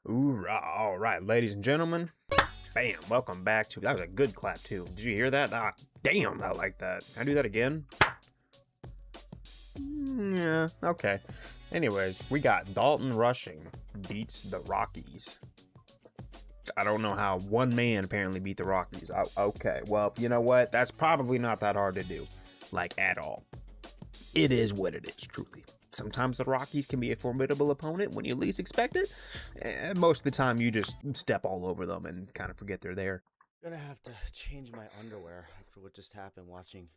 Ooh, all right, ladies and gentlemen. Bam, welcome back to... That was a good clap, too. Did you hear that? Ah, damn, I like that. Can I do that again? Yeah, okay. Anyways, we got Dalton rushing beats the Rockies. I don't know how one man apparently beat the Rockies. Okay, well, you know what? That's probably not that hard to do. Like, at all. It is what it is, truly. Sometimes the Rockies can be a formidable opponent when you least expect it. And most of the time, you just step all over them and kind of forget they're there. I'm gonna have to change my underwear after what just happened watching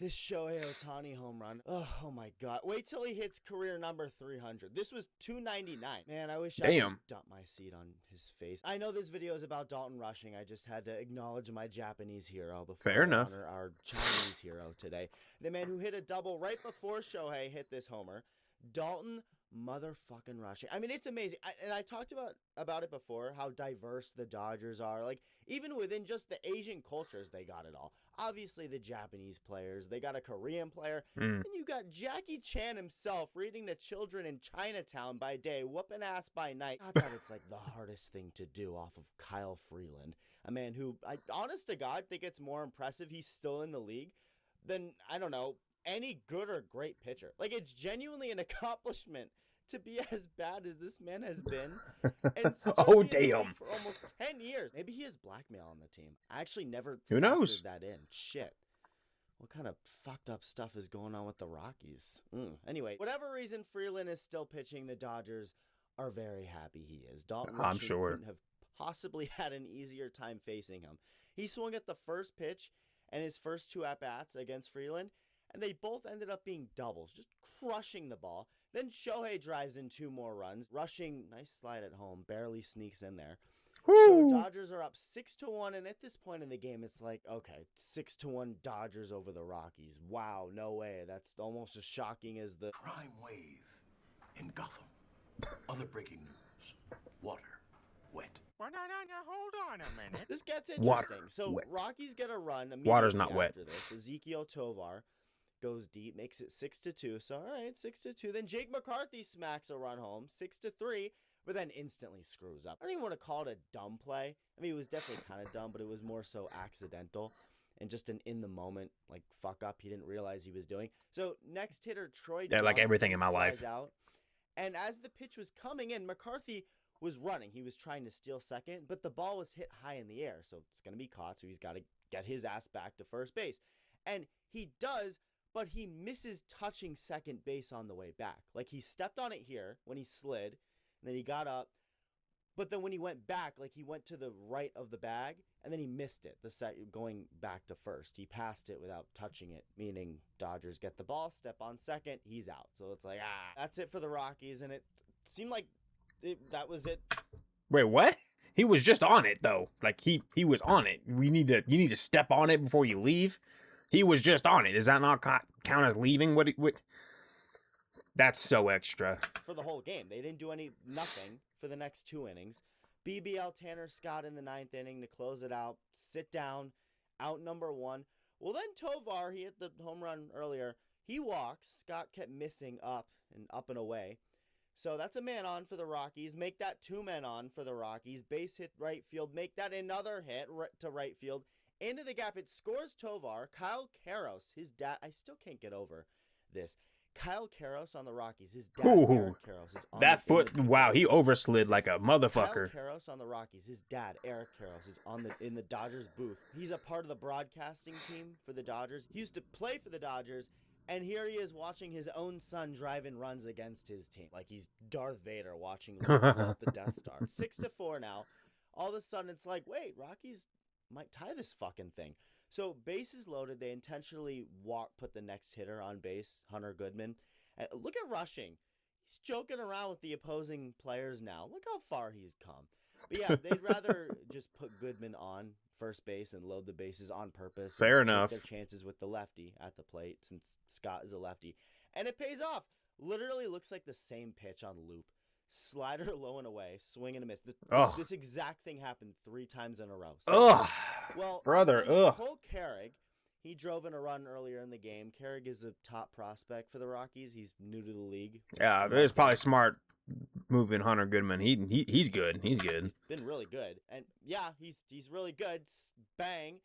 this Shohei Ohtani home run. Oh my god. Wait till he hits career number 300. This was 299. Man, I wish I could dump my seat on his face. I know this video is about Dalton rushing. I just had to acknowledge my Japanese hero before Fair enough. honor our Chinese hero today. The man who hit a double right before Shohei hit this homer. Dalton motherfucking rushing. I mean, it's amazing. I talked about it before, how diverse the Dodgers are. Like, even within just the Asian cultures, they got it all. Obviously, the Japanese players, they got a Korean player, and you got Jackie Chan himself reading to children in Chinatown by day, whooping ass by night. I thought it's like the hardest thing to do off of Kyle Freeland, a man who, honest to God, think it's more impressive he's still in the league than, I don't know, any good or great pitcher. Like, it's genuinely an accomplishment to be as bad as this man has been. And oh, damn. For almost 10 years. Maybe he has blackmail on the team. I actually never Who knows that in. Shit. What kind of fucked up stuff is going on with the Rockies? Anyway, whatever reason Freeland is still pitching, the Dodgers are very happy he is. Dalton I'm sure couldn't have possibly had an easier time facing him. He swung at the first pitch and his first two at-bats against Freeland, and they both ended up being doubles, just crushing the ball. Then Shohei drives in two more runs. Rushing, nice slide at home, barely sneaks in there. Woo! So Dodgers are up 6-1, and at this point in the game, it's like, okay, 6-1 Dodgers over the Rockies. Wow, no way. That's almost as shocking as the crime wave in Gotham. Other breaking news. Water wet. Well, no, hold on a minute. This gets interesting. Water so wet. Rockies get a run immediately Water's not after wet. this. Ezekiel Tovar goes deep, makes it 6-2. So, all right, 6-2. Then Jake McCarthy smacks a run home, 6-3, but then instantly screws up. I don't even want to call it a dumb play. I mean, it was definitely kind of dumb, but it was more so accidental and just an in-the-moment, like, fuck up he didn't realize he was doing. So, next hitter, Troy Johnson, like everything in my life. Out, and as the pitch was coming in, McCarthy was running. He was trying to steal second, but the ball was hit high in the air, so it's going to be caught, so he's got to get his ass back to first base. And he does, but he misses touching second base on the way back. Like, he stepped on it here when he slid, and then he got up, but then when he went back, like, he went to the right of the bag, and then he missed it, going back to first. He passed it without touching it, meaning Dodgers get the ball, step on second, he's out. So it's like, that's it for the Rockies, and it seemed like that was it. Wait, what? He was just on it, though. Like, he was on it. You need to step on it before you leave. He was just on it. Does that not count as leaving? What? That's so extra. For the whole game. They didn't do nothing for the next two innings. BBL Tanner Scott in the ninth inning to close it out. Sit down. Out number one. Well, then Tovar, he hit the home run earlier. He walks. Scott kept missing up and away. So that's a man on for the Rockies. Make that two men on for the Rockies. Base hit right field. Make that another hit to right field. Into the gap, it scores Tovar. Kyle Karros, his dad. I still can't get over this. Kyle Karros on the Rockies. His dad, Eric Karros, is on that foot. Wow, he overslid like a motherfucker. Kyle Karros on the Rockies. His dad, Eric Karros, is in the Dodgers booth. He's a part of the broadcasting team for the Dodgers. He used to play for the Dodgers, and here he is watching his own son drive in runs against his team, like he's Darth Vader watching the Death Star. 6-4 now. All of a sudden, it's like, wait, Rockies might tie this fucking thing. So bases loaded, they intentionally put the next hitter on base, Hunter Goodman. Look at rushing. He's joking around with the opposing players now. Look how far he's come. But yeah, they'd rather just put Goodman on first base and load the bases on purpose. Fair enough. Take their chances with the lefty at the plate since Scott is a lefty. And it pays off. Literally looks like the same pitch on loop. Slider low and away, swing and a miss. This exact thing happened 3 times in a row. So, well, brother, Cole Carrig, he drove in a run earlier in the game. Carrig is a top prospect for the Rockies. He's new to the league. Yeah, it was probably smart moving Hunter Goodman. He's good. He's good. He's been really good. And yeah, he's really good. Bang.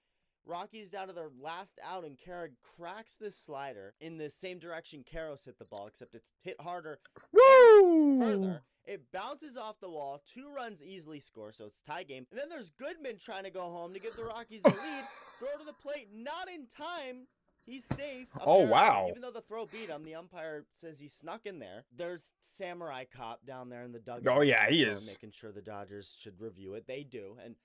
Rockies down to their last out, and Carrick cracks this slider in the same direction Karros hit the ball, except it's hit harder. Woo! Further, it bounces off the wall. 2 runs easily score, so it's a tie game. And then there's Goodman trying to go home to give the Rockies the lead. Throw to the plate, not in time. He's safe. Oh, wow. Even though the throw beat him, the umpire says he snuck in there. There's Samurai Cop down there in the dugout. Oh, yeah, he is. Making sure the Dodgers should review it. They do. And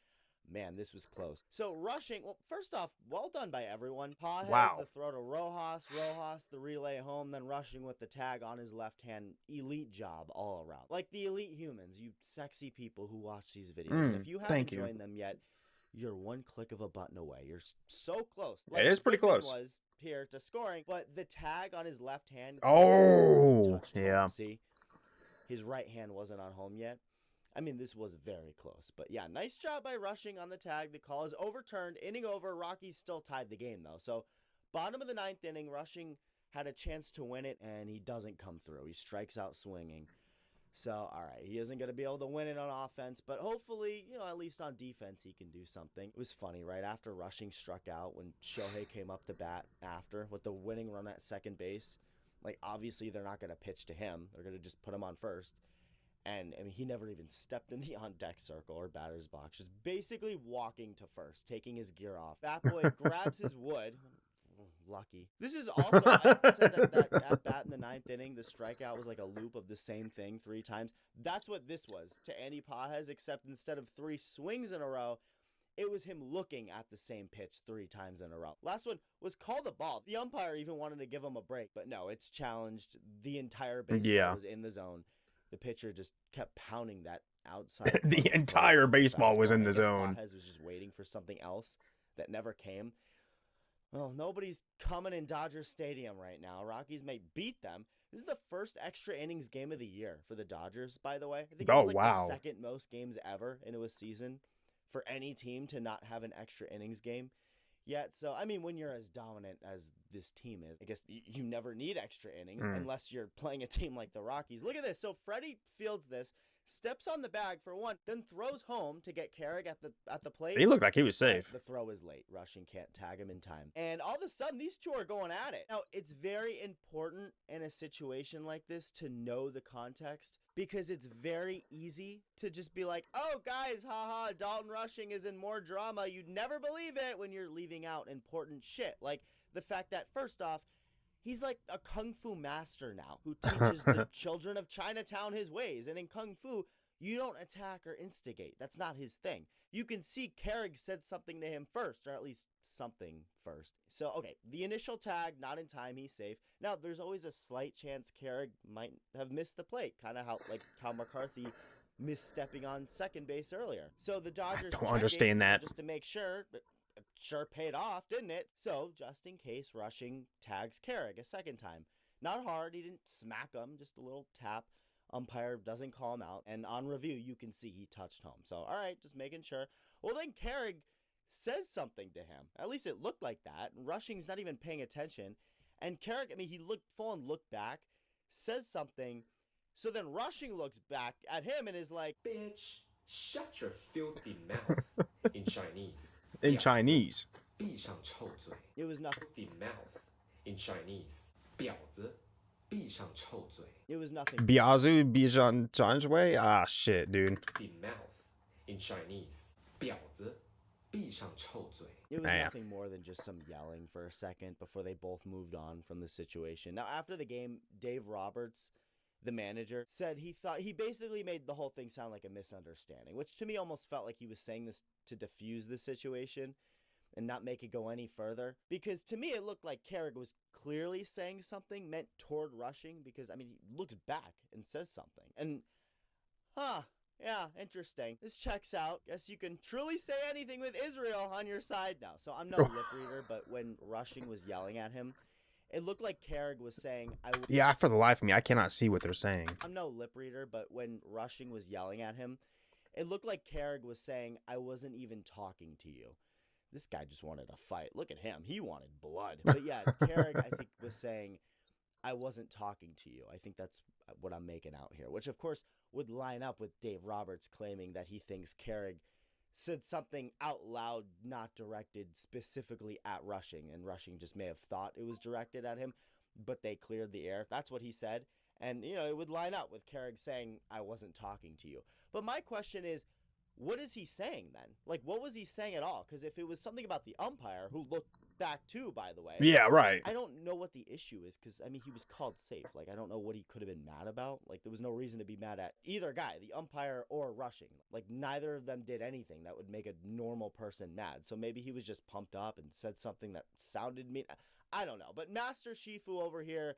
man, this was close. So rushing, well, first off, well done by everyone. Pa has the throw to Rojas, the relay home, then rushing with the tag on his left hand. Elite job all around. Like the elite humans, you sexy people who watch these videos. And if you haven't joined them yet, you're one click of a button away. You're so close. Like it is pretty close. Was here to scoring, but the tag on his left hand. Oh, yeah. See, his right hand wasn't on home yet. I mean, this was very close, but yeah, nice job by rushing on the tag. The call is overturned. Inning over. Rockies still tied the game though. So, bottom of the 9th inning, rushing had a chance to win it, and he doesn't come through. He strikes out swinging. So, all right, he isn't going to be able to win it on offense, but hopefully, at least on defense, he can do something. It was funny, right after rushing struck out, when Shohei came up to bat after with the winning run at second base, like, obviously they're not going to pitch to him. They're going to just put him on first. And, I mean, he never even stepped in the on-deck circle or batter's box, just basically walking to first, taking his gear off. Bat Boy grabs his wood. Lucky. This is also, I said that at bat in the 9th inning, the strikeout was like a loop of the same thing 3 times. That's what this was to Andy Pages, except instead of 3 swings in a row, it was him looking at the same pitch 3 times in a row. Last one was call the ball. The umpire even wanted to give him a break, but no, it's challenged. The entire baseball was in the zone. The pitcher just kept pounding that outside. The entire baseball was in the zone. Pages was just waiting for something else that never came. Well, nobody's coming in Dodger Stadium right now. Rockies may beat them. This is the first extra innings game of the year for the Dodgers, by the way. I think it was the second most games ever into a season for any team to not have an extra innings game yet. So, I mean, when you're as dominant as this team is, I guess you never need extra innings unless you're playing a team like the Rockies. Look at this. So Freddie fields this, steps on the bag for one, then throws home to get Carrick at the plate. He looked like he was safe. The throw is late. Rushing can't tag him in time. And all of a sudden, these two are going at it. Now, it's very important in a situation like this to know the context, because it's very easy to just be like, oh, guys, haha, Dalton Rushing is in more drama. You'd never believe it when you're leaving out important shit. Like the fact that, first off, he's like a kung fu master now who teaches the children of Chinatown his ways. And in kung fu, you don't attack or instigate. That's not his thing. You can see Carrick said something to him first, or at least something first. So, okay, the initial tag, not in time, he's safe. Now, there's always a slight chance Carrick might have missed the plate, kind of how McCarthy misstepping on second base earlier. So the Dodgers I don't understand that. Just to make sure, but it sure paid off, didn't it? So, just in case, Rushing tags Carrick a second time. Not hard, he didn't smack him, just a little tap. Umpire doesn't call him out, and on review, you can see he touched home. So, all right, just making sure. Well, then Carrick says something to him. At least it looked like that. Rushing's not even paying attention. And Carrick, I mean, he looked full and looked back, says something. So then Rushing looks back at him and is like, bitch, shut your filthy mouth in Chinese. In Chinese. 闭上臭嘴. It was nothing. Filthy mouth in Chinese. 婊子, 闭上臭嘴. It was nothing. Biazu Bijan Janjway? Ah, shit, dude. Filthy mouth in Chinese. 婊子, 闭上臭嘴. It was nothing more than just some yelling for a second before they both moved on from the situation. Now, after the game, Dave Roberts, the manager, said he basically made the whole thing sound like a misunderstanding, which to me almost felt like he was saying this to diffuse the situation and not make it go any further. Because to me, it looked like Carrick was clearly saying something meant toward Rushing, because, I mean, he looks back and says something. And, yeah, interesting. This checks out. Guess you can truly say anything with Israel on your side now. So I'm no lip reader, but when Rushing was yelling at him, it looked like Carrick was saying, Yeah, for the life of me, I cannot see what they're saying. I'm no lip reader, but when Rushing was yelling at him, it looked like Carrick was saying, I wasn't even talking to you. This guy just wanted a fight. Look at him. He wanted blood. But yeah, Carrick, I think, was saying, I wasn't talking to you. I think that's what I'm making out here, which of course would line up with Dave Roberts claiming that he thinks Carrig said something out loud, not directed specifically at Rushing, and Rushing just may have thought it was directed at him, but they cleared the air. That's what he said. And, you know, it would line up with Carrig saying, I wasn't talking to you. But my question is, what is he saying then? Like, what was he saying at all? Because if it was something about the umpire, who looked back too, by the way. Yeah, right. I don't know what the issue is, because, I mean, he was called safe. Like, I don't know what he could have been mad about. Like, there was no reason to be mad at either guy, the umpire or Rushing. Like, neither of them did anything that would make a normal person mad. So maybe he was just pumped up and said something that sounded mean. I don't know. But Master Shifu over here,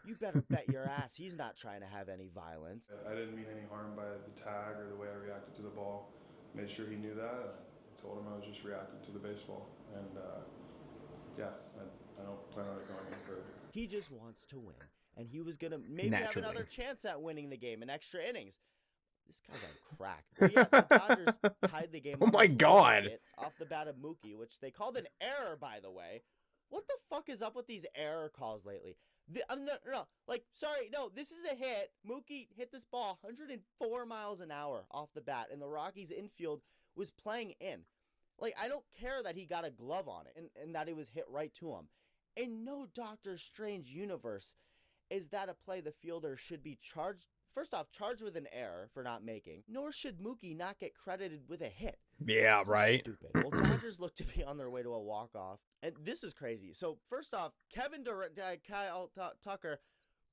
you better bet your ass he's not trying to have any violence. I didn't mean any harm by the tag or the way I reacted to the ball. Made sure he knew that. I told him I was just reacting to the baseball. And yeah, I don't plan on it going any further. He just wants to win. And he was going to maybe have another chance at winning the game in extra innings. This guy's on crack. But yeah, the Dodgers tied the game. Oh my God. Off the bat of Mookie, which they called an error, by the way. What the fuck is up with these error calls lately? No, like, sorry, no, this is a hit. Mookie hit this ball 104 miles an hour off the bat, and the Rockies infield was playing in. Like, I don't care that he got a glove on it and that it was hit right to him. In no Doctor Strange universe is that a play the fielder should be charged. First off, charged with an error for not making, nor should Mookie not get credited with a hit. Yeah, So right. stupid. Well, Dodgers look to be on their way to a walk-off. And this is crazy. So, first off, Kyle Tucker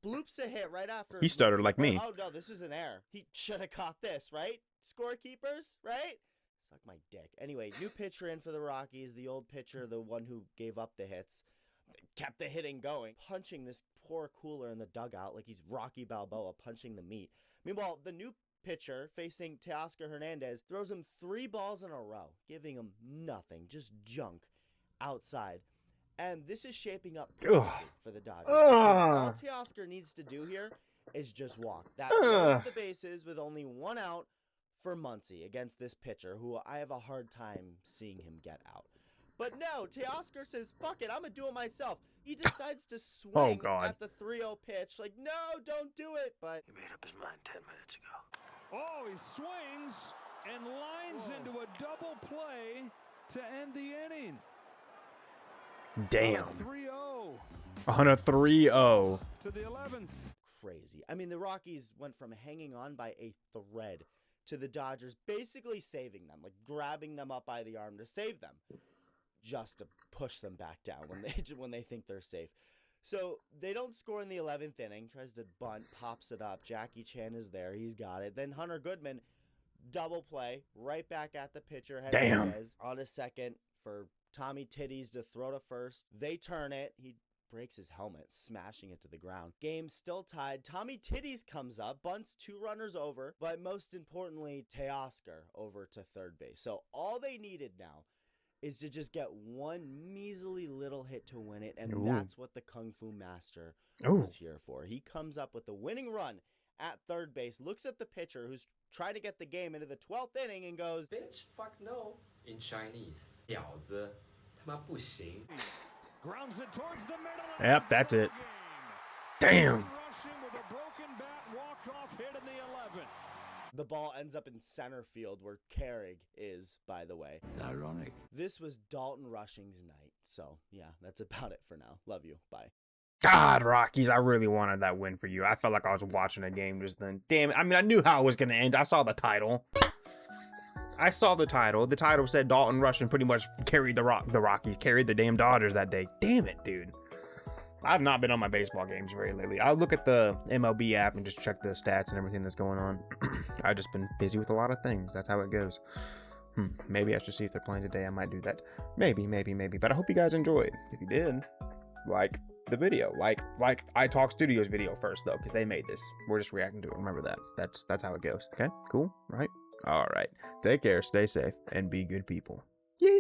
bloops a hit right after. He stuttered like me. Oh, no, this was an error. He should have caught this, right? Scorekeepers, right? Suck my dick. Anyway, new pitcher in for the Rockies. The old pitcher, the one who gave up the hits, kept the hitting going, punching this poor cooler in the dugout like he's Rocky Balboa punching the meat. Meanwhile, the new pitcher facing Teoscar Hernandez throws him 3 balls in a row, giving him nothing, just junk outside. And this is shaping up for the Dodgers. All Teoscar needs to do here is just walk. That runs the bases with only 1 out for Muncy against this pitcher, who I have a hard time seeing him get out. But no, Teoscar says, fuck it, I'm going to do it myself. He decides to swing at the 3-0 pitch. Like, no, don't do it. But He made up his mind 10 minutes ago. Oh, he swings and lines into a double play to end the inning. Damn. 3-0 On a 3-0. to the 11th. crazy. I mean, the Rockies went from hanging on by a thread to the Dodgers basically saving them, like grabbing them up by the arm to save them, just to push them back down when they think they're safe. So they don't score in the 11th inning, tries to bunt, pops it up. Jackie Chan is there. He's got it. Then Hunter Goodman, double play, right back at the pitcher. Damn. On a second for Tommy Titties to throw to first. They turn it. He breaks his helmet, smashing it to the ground. Game still tied. Tommy Titties comes up, bunts 2 runners over, but most importantly, Teoscar over to third base. So all they needed now is to just get one measly little hit to win it, and that's what the Kung Fu Master was here for. He comes up with the winning run at third base, looks at the pitcher who's trying to get the game into the 12th inning and goes, Bitch, fuck no. In Chinese, 婊子他妈不行. Grounds it towards the middle. Yep, that's it. Damn. Rushing with a broken bat walk-off hit in the 11th. the ball ends up in center field where Carrig is, by the way. Ironic. This was Dalton Rushing's night. So, yeah, that's about it for now. Love you. Bye. God, Rockies, I really wanted that win for you. I felt like I was watching a game just then. Damn it. I mean, I knew how it was going to end. I saw the title. The title said Dalton Rushing pretty much carried the Rockies, carried the damn Dodgers that day. Damn it, dude. I've not been on my baseball games very lately. I'll look at the MLB app and just check the stats and everything that's going on. I've just been busy with a lot of things. That's how it goes. Maybe I should see if they're playing today. I might do that. Maybe. But I hope you guys enjoyed. If you did, like the video. Like Italk Studios video first, though, because they made this. We're just reacting to it. Remember that. That's how it goes. Okay? Cool? Right? All right. Take care. Stay safe. And be good people. Yeet.